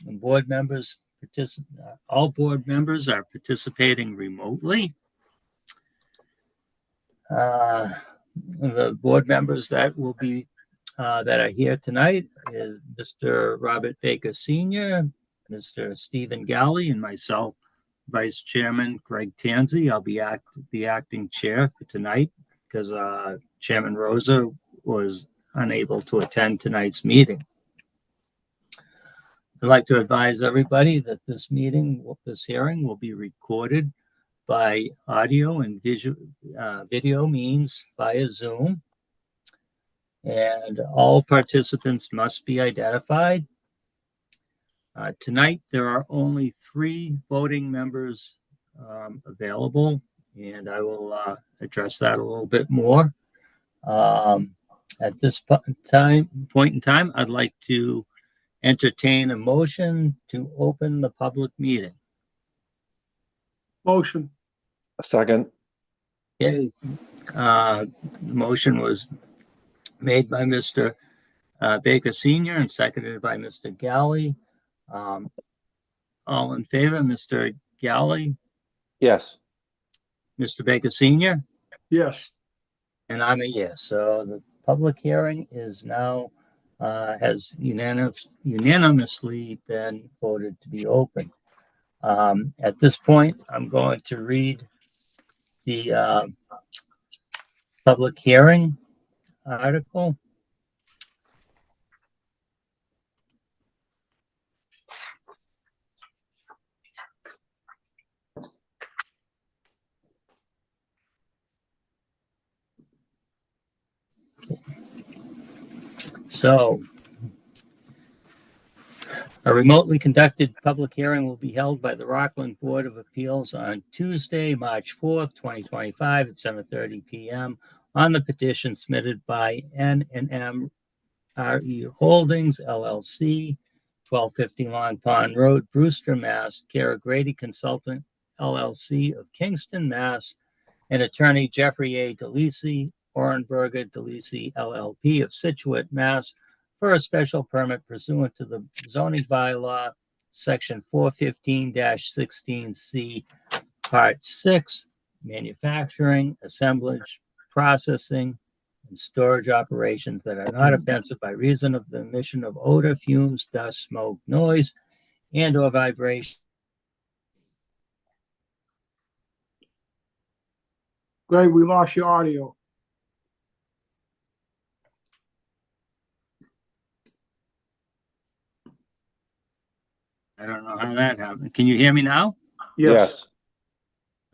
And all board members are participating remotely. The board members that will be that are here tonight is Mr. Robert Baker Sr., Mr. Stephen Galley, and myself, Vice Chairman Greg Tanzi. I'll be the acting chair for tonight because Chairman Rosa was unable to attend tonight's meeting. I'd like to advise everybody that this hearing will be recorded by audio and video means via Zoom. And all participants must be identified. Tonight, there are only 3 voting members available, and I will address that a little bit more. At this point in time, I'd like to entertain a motion to open the public meeting. Motion. A second. Okay. The motion was made by Mr. Baker Sr. and seconded by Mr. Galley. All in favor, Mr. Galley? Yes. Mr. Baker Sr.? Yes. And I'm a yes. So the public hearing is now has unanimously been voted to be open. At this point, I'm going to read the public hearing article. So, a remotely conducted public hearing will be held by the Rockland Board of Appeals on Tuesday, March 4th, 2025 at 7:30 p.m. on the petition submitted by N&M RE Holdings, LLC, 1250 Long Pond Road, Brewster, Mass., care of Grady Consultant, LLC of Kingston, Mass., and attorney Jeffrey A. DeLisi, Orenberger DeLisi, LLP of Situate, Mass., for a special permit pursuant to the zoning bylaw, section 415-16C, part 6, manufacturing, assemblage, processing, and storage operations that are not offensive by reason of the emission of odor, fumes, dust, smoke, noise, and or vibration. Greg, we lost your audio. I don't know how that happened. Can you hear me now? Yes.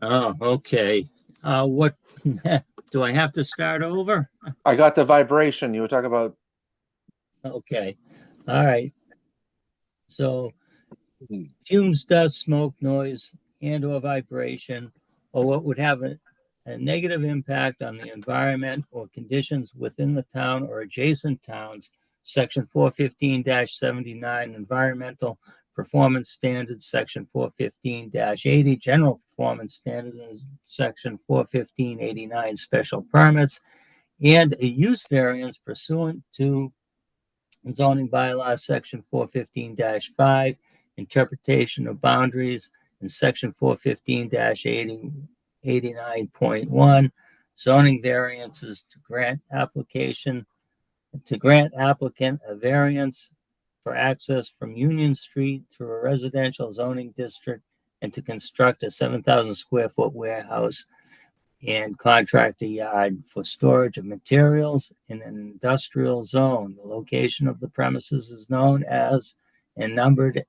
Oh, okay. What do I have to start over? I got the vibration you were talking about. Okay. All right. So fumes, dust, smoke, noise, and or vibration, or what would have a negative impact on the environment or conditions within the town or adjacent towns, section 415-79, environmental performance standards, section 415-80, general performance standards, and section 415-89, special permits, and a use variance pursuant to zoning bylaw, section 415-5, interpretation of boundaries, and section 415-89.1, zoning variances to grant applicant a variance for access from Union Street through a residential zoning district and to construct a 7,000 square foot warehouse and contractor yard for storage of materials in an industrial zone. The location of the premises is known as and numbered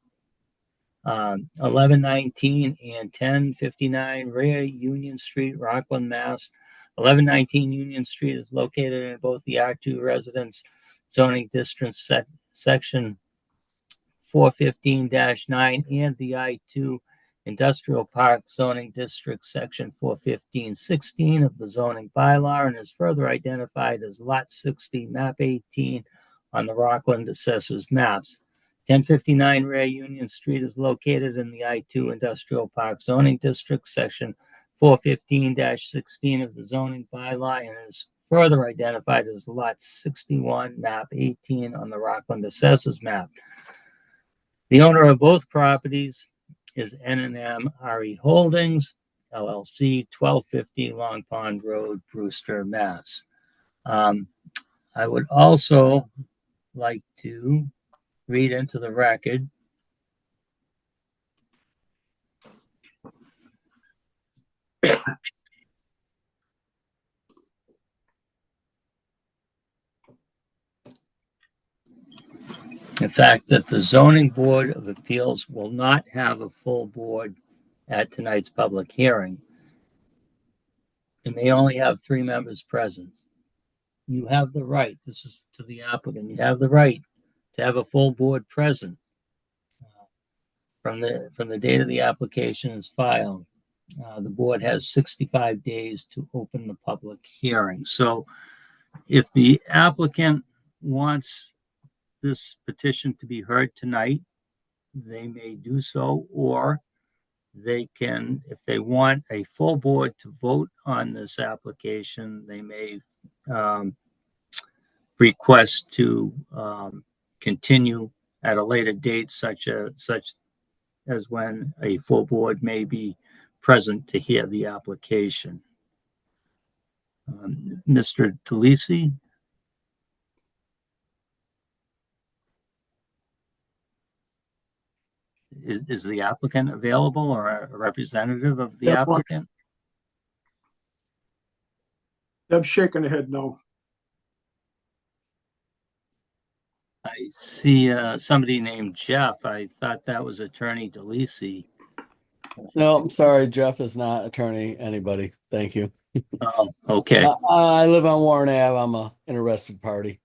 1119 and 1059 rear Union Street, Rockland, Mass. 1119 Union Street is located in both the R2 residence zoning district section 415-9 and the I2 Industrial Park Zoning District, Section 415-16 of the zoning bylaw, and is further identified as Lot 60, Map 18 on the Rockland Assessors Maps. 1059 Rear Union Street is located in the I2 Industrial Park Zoning District, Section 415-16 of the zoning bylaw, and is further identified as Lot 61, Map 18 on the Rockland Assessors Map. The owner of both properties is N&M RE Holdings, LLC, 1250 Long Pond Road, Brewster, Mass. I would also like to read into the record the fact that the Zoning Board of Appeals will not have a full board at tonight's public hearing. It may only have 3 members present. You have the right, this is to the applicant, you have the right to have a full board present from the date of the application is filed. The board has 65 days to open the public hearing. So if the applicant wants this petition to be heard tonight, they may do so, or they can, if they want a full board to vote on this application, they may request to continue at a later date, such as when a full board may be present to hear the application. Mr. Delisi? Is the applicant available, or a representative of the Deb wants- applicant? Deb's shaking her head no. I see somebody named Jeff. I thought that was Attorney Delisi. No, I'm sorry, Jeff is not attorney anybody. Thank you. Oh, okay. I live on Warren Ave. I'm a interested party.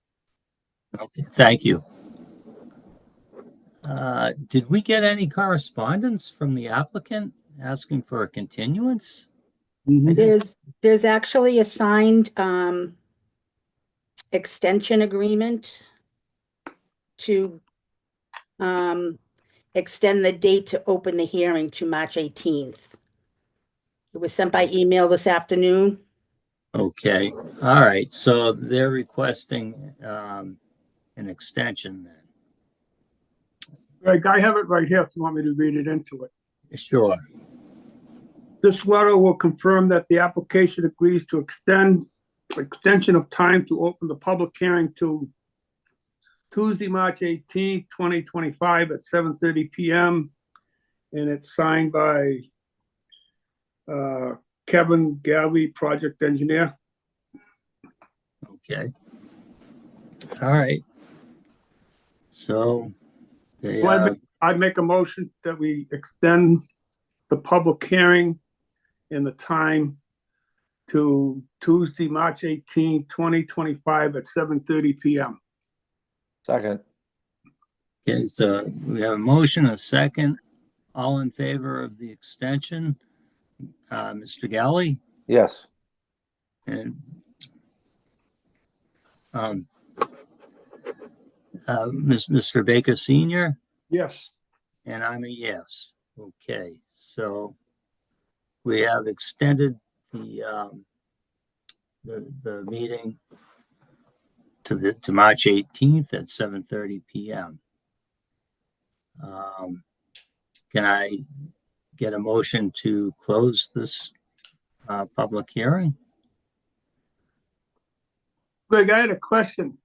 Okay, thank you. Did we get any correspondence from the applicant asking for a continuance? There's actually a signed extension agreement to extend the date to open the hearing to March 18th. It was sent by email this afternoon. Okay, all right. So they're requesting an extension then. Greg, I have it right here if you want me to read it into it. Sure. This letter will confirm that the application agrees to extension of time to open the public hearing to Tuesday, March 18th, 2025 at 7:30 PM. And it's signed by Kevin Galvey, project engineer. Okay. All right. So they Well, I'd make a motion that we extend the public hearing in the time to Tuesday, March 18th, 2025 at 7:30 PM. Second. okay, so we have a motion, a second. All in favor of the extension? Mr. Galley Yes. and Mr. Baker Senior, Yes. and I'm a yes. Okay, so we have extended the meeting to March 18th at 7:30 PM. Can I get a motion to close this public hearing? Greg, I had a question.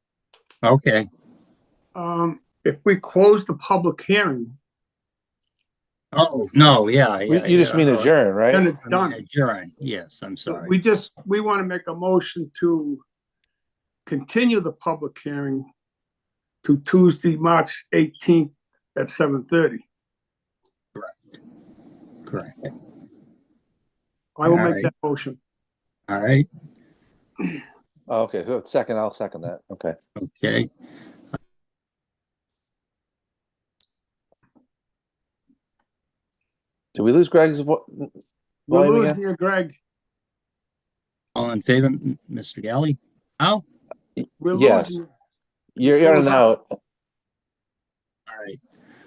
Okay. If we close the public hearing, Oh, no, yeah. You just mean Oh, adjourn, right? then it's I mean, done. adjourn. Yes, I'm sorry. We want to make a motion to continue the public hearing to Tuesday, March 18th at 7:30. Correct. I will All make right. that motion. All right. Oh, okay, so second, I'll second that. Okay. Okay. Did we lose Greg's We're volume losing again? you, Greg. All in favor, Mr. Galley? Oh, We're Yes. losing you. You're in and out. all right.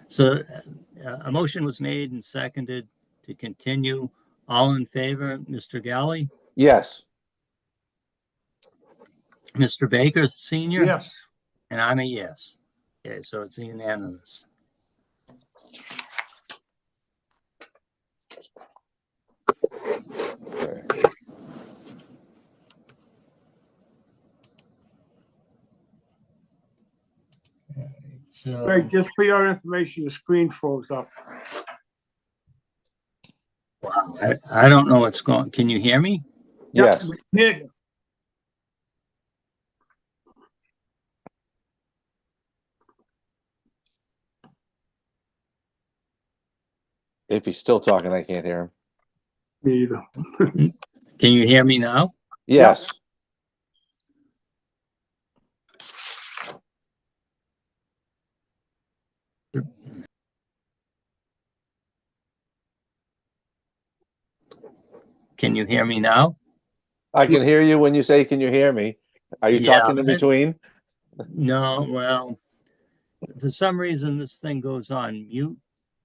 So a motion was made and seconded to continue. All in favor, Mr. Galley? Yes. Mr. Baker Senior? Yes. And I'm a yes. Okay, so it's unanimous. So, Greg, just for your information, your screen froze up. I don't know what's going, can you hear me? Yes, Yeah, if he's still talking, I can't hear him. me either. Can you hear me now? Yes, Can you hear me now? I can hear you when you say, can you hear me? Are you Yeah, talking in between? No, well, for some reason, this thing goes on mute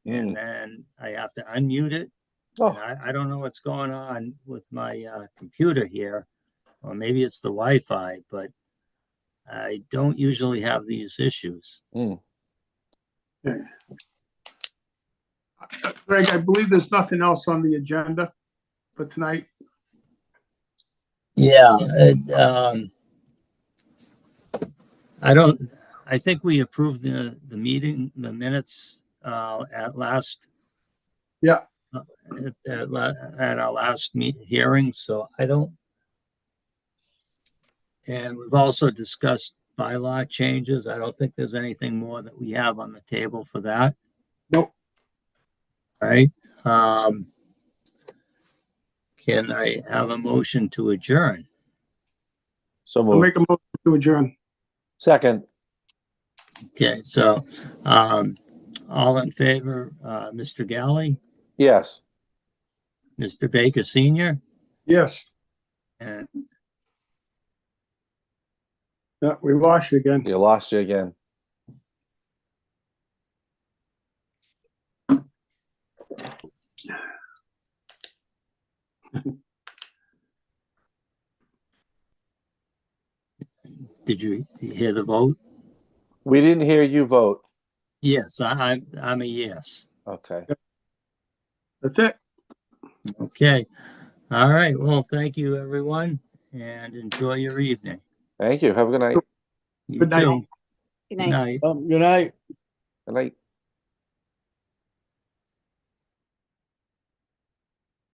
and Mm. then I have to unmute it. And Oh, I don't know what's going on with my computer here, or maybe it's the Wi-Fi, but I don't usually have these issues. mm. Greg, I believe there's nothing else on the agenda for tonight. Yeah, I don't, I think we approved the meeting, the minutes at last. Yeah. At our last hearing, so I don't. And we've also discussed bylaw changes. I don't think there's anything more that we have on the table for that. Nope. Right? Can I have a motion to adjourn? So I'll moved. make a motion to adjourn. Second, Okay, so all in favor, Mr. Galley, yes. Mr. Baker Senior, Yes. and Yeah, we lost you again. You lost you again. did you hear the vote? We didn't hear you vote. Yes, I'm a yes. Okay. That's it. Okay. All right. Well, thank you, everyone, and enjoy your evening. Thank you. Have a good night. You Good night. too. Good Good night. night. Good night. Good night.